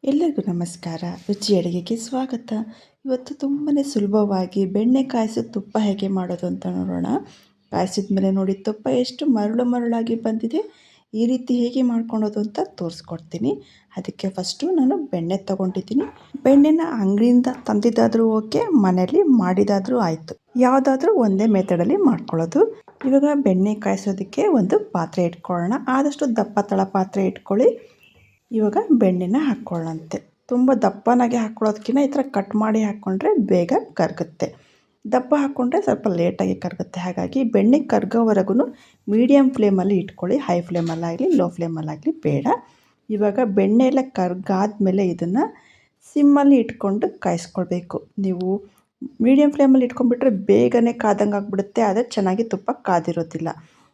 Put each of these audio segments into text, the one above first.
ಎಲ್ಲರಿಗೂ ನಮಸ್ಕಾರ. ರುಚಿ ಅಡುಗೆಗೆ ಸ್ವಾಗತ. ಇವತ್ತು ತುಂಬಾ ಸುಲಭವಾಗಿ ಬೆಣ್ಣೆ ಕಾಯಿಸಿದ ತುಪ್ಪ ಹೇಗೆ ಮಾಡೋದು ಅಂತ ನೋಡೋಣ. ಕಾಯಿಸಿದ ಮೇಲೆ ನೋಡಿ ತುಪ್ಪ ಎಷ್ಟು ಮರಳಾಗಿ ಬಂದಿದೆ. ಈ ರೀತಿ ಹೇಗೆ ಮಾಡ್ಕೊಳೋದು ಅಂತ ತೋರಿಸ್ಕೊಡ್ತೀನಿ. ಅದಕ್ಕೆ ಫಸ್ಟು ನಾನು ಬೆಣ್ಣೆ ತೊಗೊಂಡಿದ್ದೀನಿ. ಬೆಣ್ಣೆನ ಅಂಗಡಿಯಿಂದ ತಂದಿದ್ದಾದರೂ ಓಕೆ, ಮನೆಯಲ್ಲಿ ಮಾಡಿದಾದರೂ ಆಯಿತು. ಯಾವುದಾದ್ರೂ ಒಂದೇ ಮೆಥಡಲ್ಲಿ ಮಾಡ್ಕೊಳ್ಳೋದು. ಇವಾಗ ಬೆಣ್ಣೆ ಕಾಯಿಸೋದಕ್ಕೆ ಒಂದು ಪಾತ್ರೆ ಇಟ್ಕೊಳ್ಳೋಣ. ಆದಷ್ಟು ದಪ್ಪ ತಳ ಪಾತ್ರೆ ಇಟ್ಕೊಳ್ಳಿ. ಇವಾಗ ಬೆಣ್ಣೆನ ಹಾಕ್ಕೊಳ್ಳೋಂತೆ. ತುಂಬ ದಪ್ಪನಾಗೆ ಹಾಕ್ಕೊಳ್ಳೋದಕ್ಕಿಂತ ಈ ಥರ ಕಟ್ ಮಾಡಿ ಹಾಕ್ಕೊಂಡ್ರೆ ಬೇಗ ಕರಗುತ್ತೆ. ದಪ್ಪ ಹಾಕ್ಕೊಂಡ್ರೆ ಸ್ವಲ್ಪ ಲೇಟಾಗಿ ಕರಗುತ್ತೆ. ಹಾಗಾಗಿ ಬೆಣ್ಣೆ ಕರಗೋವರೆಗೂ ಮೀಡಿಯಮ್ ಫ್ಲೇಮಲ್ಲಿ ಇಟ್ಕೊಳ್ಳಿ. ಹೈ ಫ್ಲೇಮಲ್ಲಾಗಲಿ ಲೋ ಫ್ಲೇಮಲ್ಲಾಗಲಿ ಬೇಡ. ಇವಾಗ ಬೆಣ್ಣೆ ಎಲ್ಲ ಕರಗಾದ್ಮೇಲೆ ಇದನ್ನು ಸಿಮ್ಮಲ್ಲಿ ಇಟ್ಕೊಂಡು ಕಾಯಿಸ್ಕೊಳ್ಬೇಕು. ನೀವು ಮೀಡಿಯಮ್ ಫ್ಲೇಮಲ್ಲಿ ಇಟ್ಕೊಂಡ್ಬಿಟ್ರೆ ಬೇಗನೆ ಕಾದಂಗೆ ಆಗಿಬಿಡುತ್ತೆ. ಆದರೆ ಚೆನ್ನಾಗಿ ತುಪ್ಪ ಕಾದಿರೋದಿಲ್ಲ.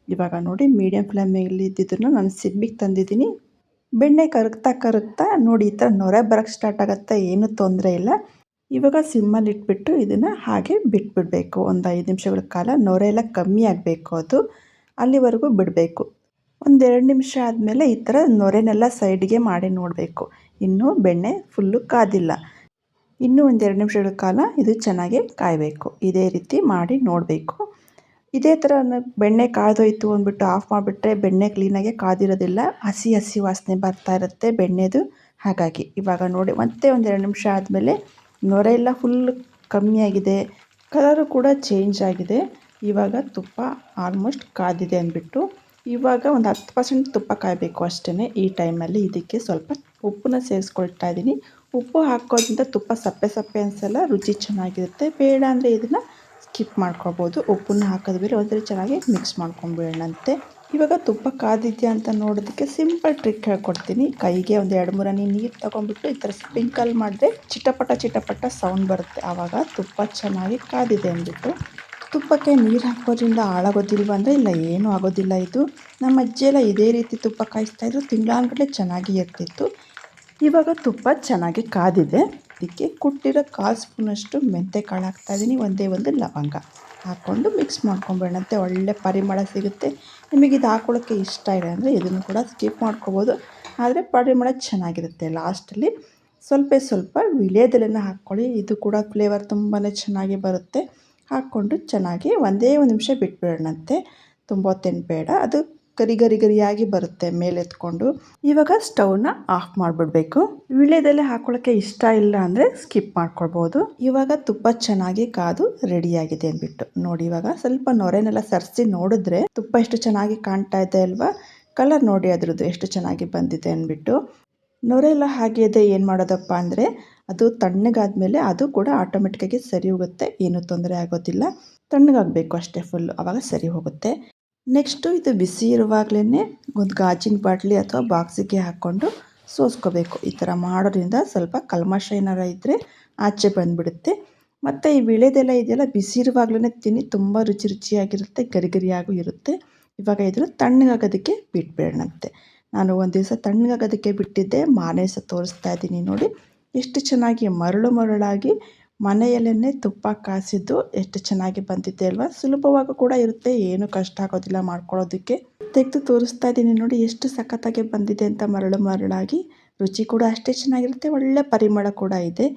ಇವಾಗ ನೋಡಿ ಮೀಡಿಯಮ್ ಫ್ಲೇಮಲ್ಲಿ ಇದ್ದಿದ್ದನ್ನು ನಾನು ಸಿಮ್ಮಿಗೆ ತಂದಿದ್ದೀನಿ. ಬೆಣ್ಣೆ ಕರಗ್ತಾ ನೋಡಿ ಈ ಥರ ನೊರೆ ಬರೋಕ್ಕೆ ಸ್ಟಾರ್ಟ್ ಆಗುತ್ತೆ. ಏನೂ ತೊಂದರೆ ಇಲ್ಲ. ಇವಾಗ ಸಿಮ್ಮಲ್ಲಿ ಇಟ್ಬಿಟ್ಟು ಇದನ್ನು ಹಾಗೆ ಬಿಟ್ಬಿಡಬೇಕು. ಒಂದು 5 ನಿಮಿಷಗಳ ಕಾಲ ನೊರೆ ಎಲ್ಲ ಕಮ್ಮಿ ಆಗಬೇಕು. ಅದು ಅಲ್ಲಿವರೆಗೂ ಬಿಡಬೇಕು. 1-2 ನಿಮಿಷ ಆದಮೇಲೆ ಈ ಥರ ನೊರೆನೆಲ್ಲ ಸೈಡ್ಗೆ ಮಾಡಿ ನೋಡಬೇಕು. ಇನ್ನೂ ಬೆಣ್ಣೆ ಫುಲ್ಲು ಕಾದಿಲ್ಲ. ಇನ್ನೂ 1-2 ನಿಮಿಷಗಳ ಕಾಲ ಇದು ಚೆನ್ನಾಗಿ ಕಾಯಬೇಕು. ಇದೇ ರೀತಿ ಮಾಡಿ ನೋಡಬೇಕು. ಇದೇ ಥರ ಬೆಣ್ಣೆ ಕಾಯ್ದೋಯ್ತು ಅಂದ್ಬಿಟ್ಟು ಆಫ್ ಮಾಡಿಬಿಟ್ರೆ ಬೆಣ್ಣೆ ಕ್ಲೀನಾಗೆ ಕಾದಿರೋದಿಲ್ಲ. ಹಸಿ ವಾಸನೆ ಬರ್ತಾ ಇರುತ್ತೆ ಬೆಣ್ಣೆದು. ಹಾಗಾಗಿ ಇವಾಗ ನೋಡಿ ಮತ್ತೆ 1-2 ನಿಮಿಷ ಆದಮೇಲೆ ನೊರೆ ಎಲ್ಲ ಫುಲ್ ಕಮ್ಮಿಯಾಗಿದೆ. ಕಲರು ಕೂಡ ಚೇಂಜ್ ಆಗಿದೆ. ಇವಾಗ ತುಪ್ಪ ಆಲ್ಮೋಸ್ಟ್ ಕಾದಿದೆ ಅಂದ್ಬಿಟ್ಟು ಇವಾಗ ಒಂದು 10% ತುಪ್ಪ ಕಾಯಬೇಕು ಅಷ್ಟೇ. ಈ ಟೈಮಲ್ಲಿ ಇದಕ್ಕೆ ಸ್ವಲ್ಪ ಉಪ್ಪನ್ನ ಸೇರಿಸ್ಕೊಳ್ತಾ ಇದ್ದೀನಿ. ಉಪ್ಪು ಹಾಕೋದ್ರಿಂದ ತುಪ್ಪ ಸಪ್ಪೆ ಅನಿಸಲ್ಲ, ರುಚಿ ಚೆನ್ನಾಗಿರುತ್ತೆ. ಬೇಡ ಅಂದರೆ ಇದನ್ನು ಸ್ಕಿಪ್ ಮಾಡ್ಕೊಳ್ಬೋದು. ಉಪ್ಪನ್ನು ಹಾಕಿದ್ಮೇಲೆ ಒಂದ್ಸರಿ ಚೆನ್ನಾಗಿ ಮಿಕ್ಸ್ ಮಾಡ್ಕೊಂಬಿಡೋಣಂತೆ. ಇವಾಗ ತುಪ್ಪ ಕಾದಿದೆಯಾ ಅಂತ ನೋಡೋದಕ್ಕೆ ಸಿಂಪಲ್ ಟ್ರಿಕ್ ಹೇಳ್ಕೊಡ್ತೀನಿ. ಕೈಗೆ ಒಂದು 2-3 ಹನಿ ನೀರು ತೊಗೊಂಡ್ಬಿಟ್ಟು ಈ ಥರ ಸ್ಪ್ರಿಂಕಲ್ ಮಾಡಿದ್ರೆ ಚಿಟಪಟ ಸೌಂಡ್ ಬರುತ್ತೆ. ಆವಾಗ ತುಪ್ಪ ಚೆನ್ನಾಗಿ ಕಾದಿದೆ ಅಂದ್ಬಿಟ್ಟು. ತುಪ್ಪಕ್ಕೆ ನೀರು ಹಾಕೋದ್ರಿಂದ ಹಾಳಾಗೋದಿಲ್ವ ಅಂದರೆ ಇಲ್ಲ, ಏನೂ ಆಗೋದಿಲ್ಲ. ಇದು ನಮ್ಮ ಅಜ್ಜಿ ಎಲ್ಲ ಇದೇ ರೀತಿ ತುಪ್ಪ ಕಾಯಿಸ್ತಾಯಿದ್ರು. ತಿಂಗಳಾನ್ಗಟ್ಟಲೆ ಚೆನ್ನಾಗಿ ಇರ್ತಿತ್ತು. ಇವಾಗ ತುಪ್ಪ ಚೆನ್ನಾಗಿ ಕಾದಿದೆ. ಇದಕ್ಕೆ ಕುಟ್ಟಿರೋ 1/4 ಸ್ಪೂನಷ್ಟು ಮೆಂತ್ಯಕಾಳು ಹಾಕ್ತಾಯಿದ್ದೀನಿ. ಒಂದೇ ಒಂದು ಲವಂಗ ಹಾಕ್ಕೊಂಡು ಮಿಕ್ಸ್ ಮಾಡ್ಕೊಂಬೇಡಂತೆ. ಒಳ್ಳೆ ಪರಿಮಳ ಸಿಗುತ್ತೆ. ನಿಮಗೆ ಇದು ಹಾಕ್ಕೊಳ್ಳೋಕ್ಕೆ ಇಷ್ಟ ಇಲ್ಲ ಅಂದರೆ ಇದನ್ನು ಕೂಡ ಸ್ಕಿಪ್ ಮಾಡ್ಕೊಬೋದು. ಆದರೆ ಪರಿಮಳ ಚೆನ್ನಾಗಿರುತ್ತೆ. ಲಾಸ್ಟಲ್ಲಿ ಸ್ವಲ್ಪ ವೀಳ್ಯದೆಲೆನ ಹಾಕ್ಕೊಳ್ಳಿ. ಇದು ಕೂಡ ಫ್ಲೇವರ್ ತುಂಬಾ ಚೆನ್ನಾಗಿ ಬರುತ್ತೆ. ಹಾಕ್ಕೊಂಡು ಚೆನ್ನಾಗಿ ಒಂದೇ ಒಂದು ನಿಮಿಷ ಬಿಟ್ಬಿಡೋಣಂತೆ. ತುಂಬ ಹೊತ್ತೇನು ಬೇಡ. ಅದು ಗರಿಯಾಗಿ ಬರುತ್ತೆ ಮೇಲೆತ್ಕೊಂಡು. ಇವಾಗ ಸ್ಟವ್ನ ಆಫ್ ಮಾಡಿಬಿಡ್ಬೇಕು. ವೀಳ್ಯದೆಲೆ ಹಾಕೊಳ್ಳೋಕ್ಕೆ ಇಷ್ಟ ಇಲ್ಲ ಅಂದರೆ ಸ್ಕಿಪ್ ಮಾಡ್ಕೊಳ್ಬೋದು. ಇವಾಗ ತುಪ್ಪ ಚೆನ್ನಾಗಿ ಕಾದು ರೆಡಿಯಾಗಿದೆ ಅಂದ್ಬಿಟ್ಟು ನೋಡಿ. ಇವಾಗ ಸ್ವಲ್ಪ ನೊರೆನೆಲ್ಲ ಸರಿಸಿ ನೋಡಿದ್ರೆ ತುಪ್ಪ ಎಷ್ಟು ಚೆನ್ನಾಗಿ ಕಾಣ್ತಾ ಇದೆ ಅಲ್ವಾ. ಕಲರ್ ನೋಡಿ ಅದ್ರದ್ದು ಎಷ್ಟು ಚೆನ್ನಾಗಿ ಬಂದಿದೆ ಅಂದ್ಬಿಟ್ಟು. ನೊರೆ ಎಲ್ಲ ಹಾಗೆ ಇದೆ. ಏನು ಮಾಡೋದಪ್ಪ ಅಂದರೆ ಅದು ತಣ್ಣಗಾದ್ಮೇಲೆ ಅದು ಕೂಡ ಆಟೋಮೆಟಿಕ್ಕಾಗಿ ಸರಿ ಹೋಗುತ್ತೆ. ಏನೂ ತೊಂದರೆ ಆಗೋದಿಲ್ಲ. ತಣ್ಣಗಾಗಬೇಕು ಅಷ್ಟೇ ಫುಲ್ಲು, ಆವಾಗ ಸರಿ ಹೋಗುತ್ತೆ. ನೆಕ್ಸ್ಟು ಇದು ಬಿಸಿ ಇರುವಾಗಲೇ ಒಂದು ಗಾಜಿನ ಬಾಟ್ಲಿ ಅಥವಾ ಬಾಕ್ಸಿಗೆ ಹಾಕ್ಕೊಂಡು ಸೋಸ್ಕೋಬೇಕು. ಈ ಥರ ಮಾಡೋದ್ರಿಂದ ಸ್ವಲ್ಪ ಕಲ್ಮಶ ಏನಾರ ಇದ್ದರೆ ಆಚೆ ಬಂದುಬಿಡುತ್ತೆ. ಮತ್ತು ಈ ವೀಳ್ಯದೆಲೆ ಇದೆಲ್ಲ ಬಿಸಿ ಇರುವಾಗಲೇ ತಿನ್ನಿ, ತುಂಬ ರುಚಿಯಾಗಿರುತ್ತೆ, ಗರಿಯಾಗೂ ಇರುತ್ತೆ. ಇವಾಗ ಇದನ್ನು ತಣ್ಣಗಾಗೋದಕ್ಕೆ ಬಿಟ್ಬಿಡೋಣಂತೆ. ನಾನು ಒಂದು ದಿವಸ ತಣ್ಣಗಾಗೋದಕ್ಕೆ ಬಿಟ್ಟಿದ್ದೆ. ಮಾರನೇ ದಿವಸ ತೋರಿಸ್ತಾ ಇದ್ದೀನಿ ನೋಡಿ. ಎಷ್ಟು ಚೆನ್ನಾಗಿ ಮರಳಾಗಿ ಮನೆಯಲ್ಲೇ ತುಪ್ಪ ಕಾಸಿದ್ದು ಎಷ್ಟು ಚೆನ್ನಾಗಿ ಬಂದಿದೆ ಅಲ್ವಾ. ಸುಲಭವಾಗಿ ಕೂಡ ಇರುತ್ತೆ, ಏನು ಕಷ್ಟ ಆಗೋದಿಲ್ಲ ಮಾಡ್ಕೊಳ್ಳೋದಕ್ಕೆ. ತೆಗೆದು ತೋರಿಸ್ತಾ ಇದ್ದೀನಿ ನೋಡಿ ಎಷ್ಟು ಸಖತ್ತಾಗಿ ಬಂದಿದೆ ಅಂತ. ಮರಳಾಗಿ ರುಚಿ ಕೂಡ ಅಷ್ಟೇ ಚೆನ್ನಾಗಿರುತ್ತೆ. ಒಳ್ಳೆ ಪರಿಮಳ ಕೂಡ ಇದೆ.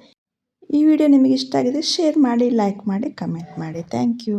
ಈ ವಿಡಿಯೋ ನಿಮಗೆ ಇಷ್ಟ ಆಗಿದೆ ಶೇರ್ ಮಾಡಿ, ಲೈಕ್ ಮಾಡಿ, ಕಮೆಂಟ್ ಮಾಡಿ. Thank you.